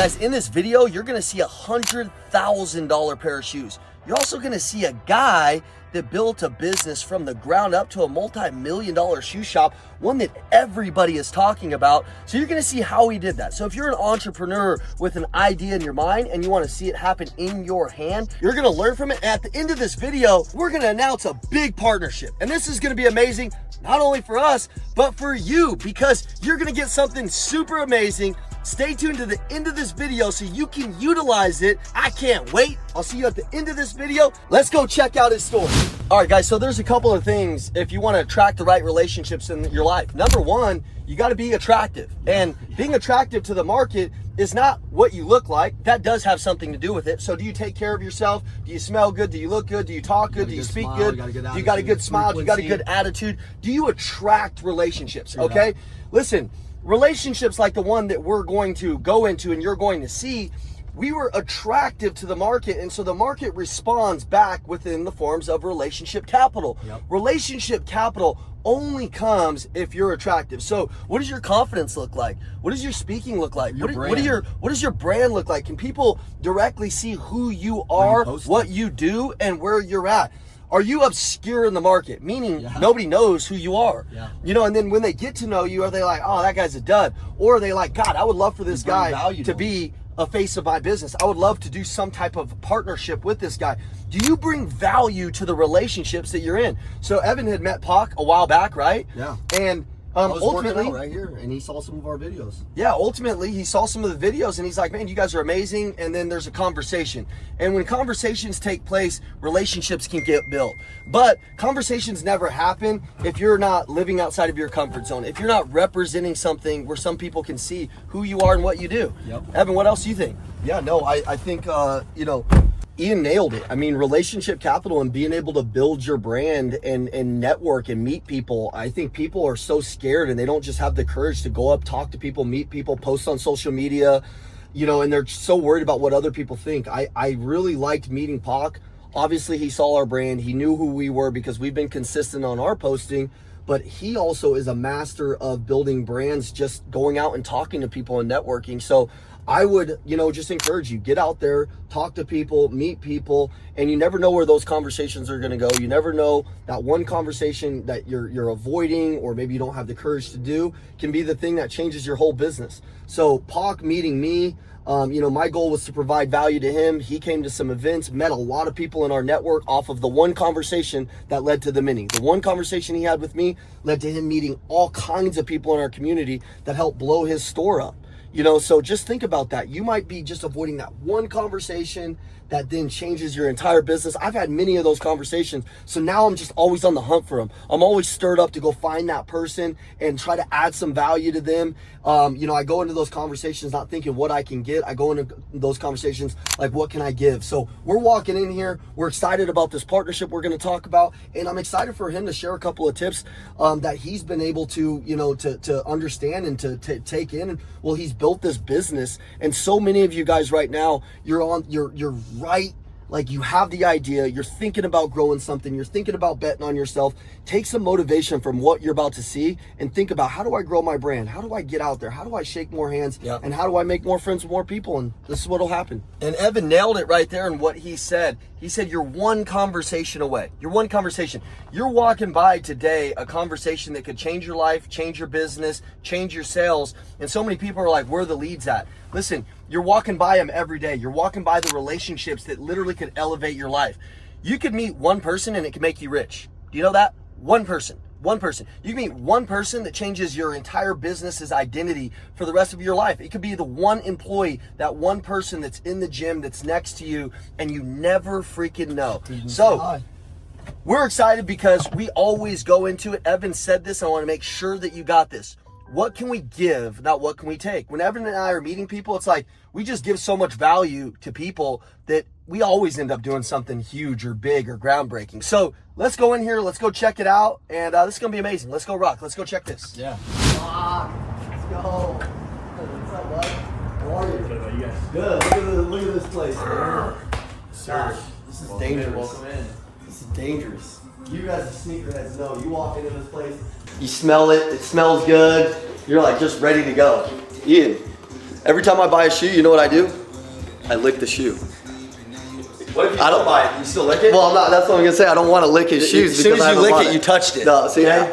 Guys, in this video, you're gonna see a $100,000 pair of shoes. You're also gonna see a guy that built a business from the ground up to a multi-million-dollar shoe shop, one that everybody is talking about. So you're gonna see how he did that. So if you're an entrepreneur with an idea in your mind and you wanna see it happen in your hand, you're gonna learn from it. At the end of this video, we're gonna announce a big partnership. And this is gonna be amazing, not only for us, but for you, because you're gonna get something super amazing. Stay tuned to the end of this video so you can utilize it. I can't wait. I'll see you at the end of this video. Let's go check out his store. All right, guys, so there's a couple of things if you want to attract the right relationships in your life. Number one, you got to be attractive. And being attractive to the market is not what you look like. That does have something to do with it. So do you take care of yourself? Do you smell good? Do you look good? Do you talk good? Do you speak good? Do you got a good smile? Do you got a good attitude? Do you attract relationships? Okay, listen. Relationships like the one that we're going to go into and you're going to see, we were attractive to the market, and so the market responds back within the forms of relationship capital. Relationship capital only comes if you're attractive. So what does your confidence look like? What does your speaking look like? What does your brand look like? Can people directly see who you are, what you do, and where you're at? Are you obscure in the market? Meaning nobody knows who you are. You know, and then when they get to know you, are they like, oh, that guy's a dud? Or are they like, God, I would love for this guy to be a face of my business. I would love to do some type of partnership with this guy. Do you bring value to the relationships that you're in? So Evan had met Pac a while back, right? Yeah. And ultimately, right here, and he saw some of our videos. Yeah, ultimately he saw some of the videos and he's like, man, you guys are amazing. And then there's a conversation. And when conversations take place, relationships can get built. But conversations never happen if you're not living outside of your comfort zone, if you're not representing something where some people can see who you are and what you do. Evan, what else do you think? Yeah, no, I think, you know, Ian nailed it. I mean, relationship capital and being able to build your brand and network and meet people. I think people are so scared and they don't just have the courage to go up, talk to people, meet people, post on social media, you know, and they're so worried about what other people think. I really liked meeting Pac. Obviously, he saw our brand. He knew who we were because we've been consistent on our posting. But he also is a master of building brands, just going out and talking to people and networking. So I would, you know, just encourage you, get out there, talk to people, meet people, and you never know where those conversations are going to go. You never know that one conversation that you're avoiding, or maybe you don't have the courage to do, can be the thing that changes your whole business. So Pac meeting me, you know, my goal was to provide value to him. He came to some events, met a lot of people in our network off of the one conversation that led to the mini. The one conversation he had with me led to him meeting all kinds of people in our community that helped blow his store up. You know, so just think about that. You might be just avoiding that one conversation that then changes your entire business. I've had many of those conversations. So now I'm just always on the hunt for them. I'm always stirred up to go find that person and try to add some value to them. You know, I go into those conversations not thinking what I can get. I go into those conversations like, what can I give? So we're walking in here. We're excited about this partnership we're going to talk about. And I'm excited for him to share a couple of tips that he's been able to, you know, to understand and to take in. Well, he's built this business. And so many of you guys right now, you're right, like you have the idea, you're thinking about growing something, you're thinking about betting on yourself. Take some motivation from what you're about to see and think about, how do I grow my brand? How do I get out there? How do I shake more hands? And how do I make more friends with more people? And this is what'll happen. And Evan nailed it right there in what he said. He said, you're one conversation away. You're one conversation. You're walking by today a conversation that could change your life, change your business, change your sales. And so many people are like, where are the leads at? Listen, you're walking by them every day. You're walking by the relationships that literally could elevate your life. You could meet one person and it can make you rich. Do you know that? One person. You can meet one person that changes your entire business's identity for the rest of your life. It could be the one employee, that one person that's in the gym that's next to you, and you never freaking know. So we're excited because we always go into it. Evan said this. I want to make sure that you got this. What can we give, not what can we take? When Evan and I are meeting people, it's like we just give so much value to people that we always end up doing something huge or big or groundbreaking. So let's go in here, let's go check it out, and this is going to be amazing. Let's go rock. Let's go check this. Yeah. Let's go. What's up, bud? How are you? What about you guys? Good. Look at this place, man. Gosh, this is dangerous. Welcome in. This is dangerous. You guys are sneakerheads know. You walk into this place, you smell it, it smells good, you're like just ready to go. Ian, Every time I buy a shoe, you know what I do? I lick the shoe. What if you don't buy it? You still lick it? Well, I'm not. That's what I'm gonna say. I don't want to lick his shoes. As soon as you lick it, you touched it. No, see, Yeah.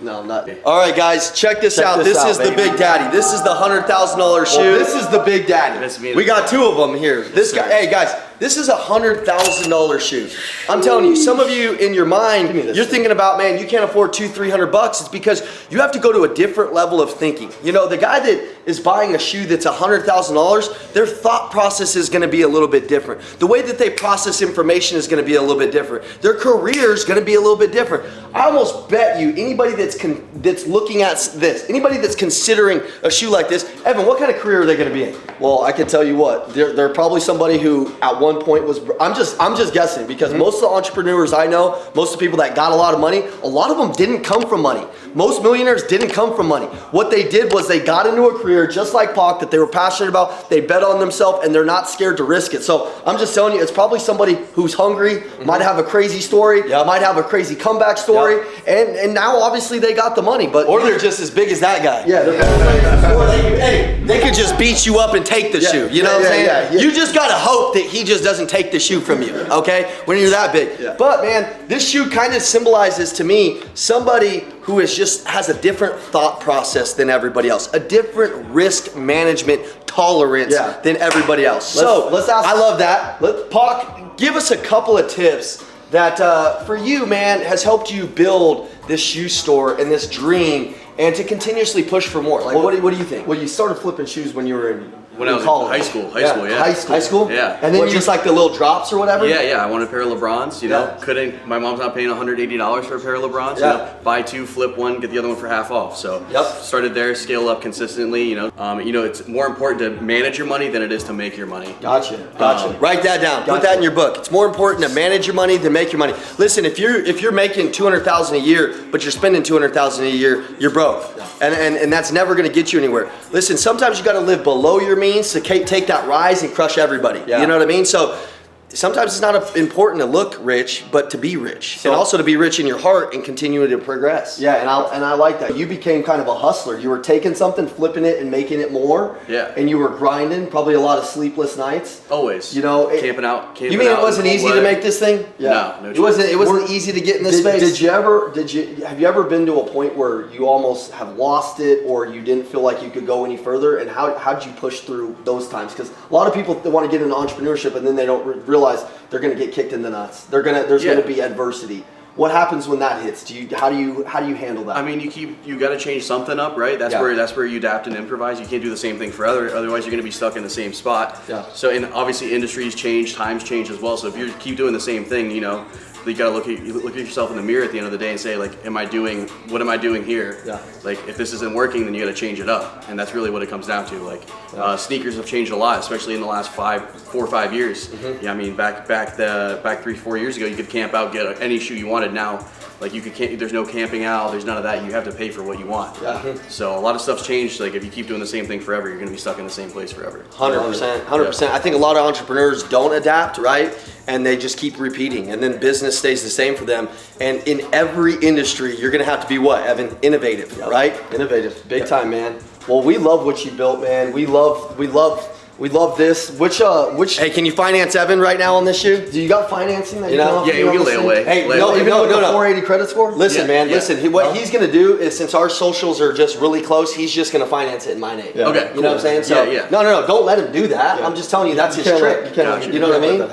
no, I'm not. All right, guys, check this out. this This out, is the baby. Big Daddy. This is the $100,000 shoe. Well, this is the Big Daddy. This means- We got two of them here. This guy. Hey, guys, this is a $100,000 shoe. I'm telling you, some of you in your mind, you're thinking about, man, you can't afford $200-300. It's because you have to go to a different level of thinking. You know, the guy that is buying a shoe that's $100,000, their thought process is going to be a little bit different. The way that they process information is going to be a little bit different. Their career is going to be a little bit different. I almost bet you anybody that's looking at this, anybody that's considering a shoe like this, Evan, what kind of career are they going to be in? Well, I can tell you what, they're probably somebody who at one point was, I'm just guessing, because most of the entrepreneurs I know, most of the people that got a lot of money, a lot of them didn't come from money. Most millionaires didn't come from money. What they did was they got into a career just like Pac that they were passionate about, they bet on themselves, and they're not scared to risk it. So I'm just telling you, it's probably somebody who's hungry, might have a crazy story, might have a crazy comeback story, and now obviously they got the money, but Or they're just as big as that guy. yeah, They could just beat you up and take the shoe. You know what I'm saying? You just gotta hope that he just doesn't take the shoe from you, okay? When you're that big. Yeah. But But man, this shoe kind of symbolizes to me somebody who has a different thought process than everybody else, a different risk management tolerance than everybody else. Let's ask. I love that. Pac, give us a couple of tips that for you, man, has helped you build this shoe store and this dream, and to continuously push for more. Like, what do you think? Well, you started flipping shoes when you were in When I was college. in high school, yeah. High school? Yeah. And then you just like the little drops or whatever? Yeah, I wanted a pair of LeBrons, you know, Yeah. my mom's not paying $180 for a pair of LeBrons, you Yeah. know, buy two, flip one, get the other one for half off. So started there, scale up consistently, you know, it's more important to manage your money than it is to make your money. Gotcha. Write that down. Put that in your book. It's more important to manage your money than make your money. Listen, if you're making $200,000 a year, but you're spending $200,000 a year, you're broke, and that's never going to get you anywhere. Listen, sometimes you got to live below your means to take that rise and crush everybody. Yeah. You know what I mean? So sometimes it's not important to look rich, but to be rich, and also to be rich in your heart and continue to progress. Yeah, and I like that. You became kind of a hustler. You were taking something, flipping it, and making it more. Yeah. And you were grinding, probably a lot of sleepless nights. Always. You know, camping out. You mean it wasn't easy to make this thing? No It wasn't easy to get in this space. Have you ever been to a point where you almost have lost it, or you didn't feel like you could go any further? And how'd you push through those times? Because a lot of people want to get into entrepreneurship and then they don't realize they're going to get kicked in the nuts. There's going to be adversity. What happens when that hits? How do you handle that? I mean, you got to change something up, right? That's where you adapt and improvise. You can't do the same thing forever, otherwise you're going to be stuck in the same spot. Yeah. So, and obviously industries change, times change as well. So if you keep doing the same thing, you know, you got to look at yourself in the mirror at the end of the day and say, like, what am I doing here? Yeah. Like, if this isn't working, then you got to change it up, and that's really what it comes down to. Like, sneakers have changed a lot, especially in the last 4 or 5 years. Mm-hmm. Yeah, I mean, back 3-4 years ago, you could camp out, get any shoe you wanted. Now, like, there's no camping out, there's none of that. You have to pay for what you want. Yeah. So a lot of stuff's changed. Like, if you keep doing the same thing forever, you're going to be stuck in the same place forever. 100%. I think a lot of entrepreneurs don't adapt, right? And they just keep repeating, and then business stays the same for them. And in every industry, you're gonna have to be what, Evan? Innovative, right? Innovative, big time, man. Well, we love what you built, man. We love this. Which? Hey, can you finance Evan right now on this shoe? Do you got financing that you know? Yeah, we can lay away. Hey, Lay no, away. even though the 480 credit score. Listen, man. Yeah. Listen. What he's gonna do is, since our socials are just really close, he's just gonna finance it in my name. Yeah. Okay, You know what I'm saying? So, Yeah. No. Don't let him do that. I'm just telling you that's his trick. You know what I mean?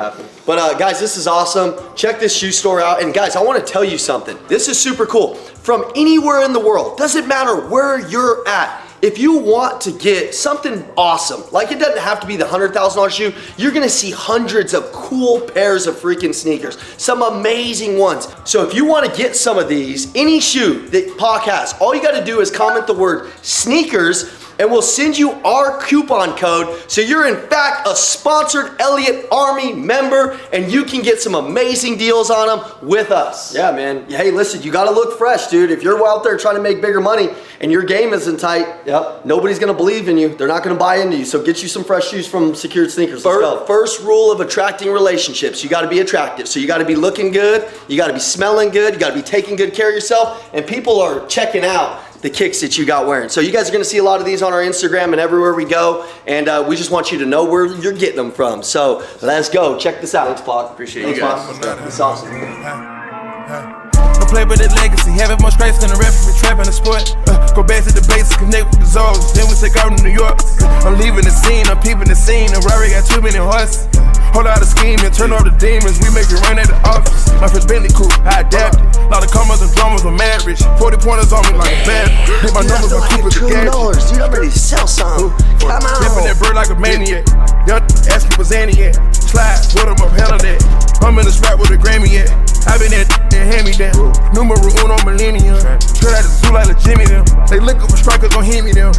But guys, this is awesome. Check this shoe store out. And guys, I want to tell you something. This is super cool. From anywhere in the world, doesn't matter where you're at. If you want to get something awesome, like it doesn't have to be the $100,000 shoe, you're gonna see hundreds of cool pairs of freaking sneakers, some amazing ones. So if you wanna get some of these, any shoe that Pac has, all you gotta do is comment the word sneakers, and we'll send you our coupon code, so you're in fact a sponsored Elliott Army member, and you can get some amazing deals on them with us. Yeah, man. Hey, listen, you gotta look fresh, dude. If you're out there trying to make bigger money and your game isn't tight, nobody's gonna believe in you. They're not gonna buy into you. So get you some fresh shoes from Secured Sneakers. Let's go. First rule of attracting relationships, you gotta be attractive. So you gotta be looking good, you gotta be smelling good, you gotta be taking good care of yourself, and people are checking out the kicks that you got wearing. So you guys are gonna see a lot of these on our Instagram and everywhere we go, and we just want you to know where you're getting them from. So let's go, check this out. Thanks, Paul. Appreciate you guys. It's awesome. Don't play with the legacy, having more stripes than a referee, trapping the sport. Go back to the basics, connect with the zones, then we take out to New York. I'm leaving the scene, I'm peeping the scene, the Rari got too many horses. Hold out a scheme and turn off the demons, we make it rain at the office. My first Bentley coupe, I adapted. Lot of commas and dramas on mad rich. 40 pointers on me like a bad. Hit my numbers on Cooper's $1 trillion, dude. I'm ready to sell some. Come on. Ripping that bird like a maniac. Young asking what's Andy at. Slide with him up, hell of that. I'm in the spot with a Grammy at. I been there and hand me down. Numero uno millennium. Straight out the zoo like a Jimmy them. They looking for strikers, gon' hit me them.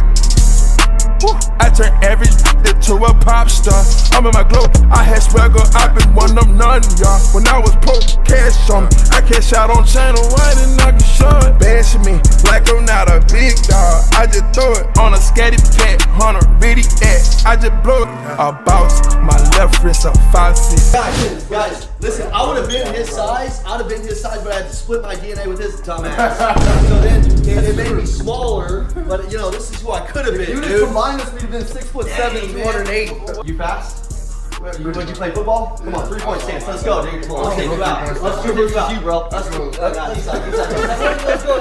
I turn average to a pop star. I'm in my glow. I had swagger, I been one of none, y'all. When I was broke, cash on me. I cash out on channel, why didn't I get short? Bashing me like I'm not a big dog. I just throw it on a scatty pack, 100 really at. I just blow it. A boss, my left wrist a 5'6". Guys, listen, I would have been his size. I'd have been his size, but I had to split my DNA with his dumbass. So then it made me smaller, but you know, this is who I could have been, dude. Combined us, we'd have been 6'7", 208. You fast? Would you play football? Come on, 3-point stance. Let's go, dude. Come on, let's take you out. Let's do this with you, bro. Let's go. Let's go.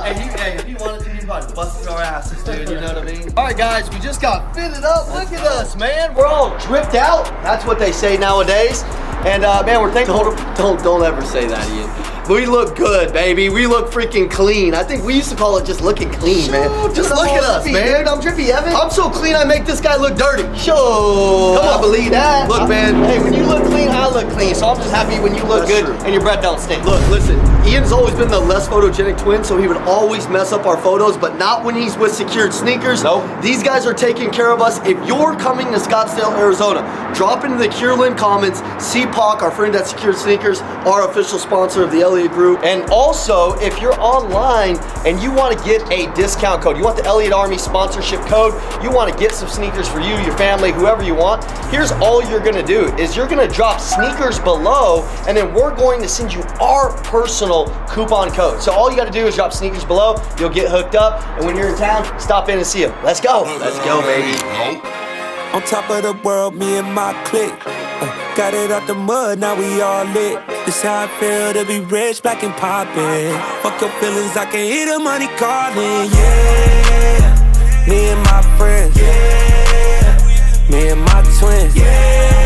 Hey, if you wanted to, you probably busted our asses, dude. You know what I mean? All right, guys, we just got fitted up. Look at us, man. We're all dripped out. That's what they say nowadays. And man, we're thankful. Don't ever say that, Ian. We look good, baby. We look freaking clean. I think we used to call it just looking clean, man. Just look at us, man. I'm drippy, Evan. I'm so clean, I make this guy look dirty. Sure. Come on, believe that. Look, man. Hey, when you look clean, I look clean. So I'm just happy when you look That's good true. and your breath don't stink. Look, listen. Ian's always been the less photogenic twin, so he would always mess up our photos, but not when he's with Secured Sneakers. Nope. These guys are taking care of us. If you're coming to Scottsdale, Arizona, drop into the Kierland comments. CPOC, our friend at Secured Sneakers, our official sponsor of the Elliott Group. And also, if you're online and you want to get a discount code, you want the Elliott Army sponsorship code, you want to get some sneakers for you, your family, whoever you want, here's all you're going to do is you're going to drop sneakers below, and then we're going to send you our personal coupon code. So all you got to do is drop sneakers below, you'll get hooked up, and when you're in town, stop in and see them. Let's go. Let's go, baby. On top of the world, me and my clique. Got it out the mud, now we all lit. This how I feel to be rich, black and poppin'. Fuck your feelings, I can hear the money calling. Yeah, me and my friends. Yeah, me and my twins. Yeah.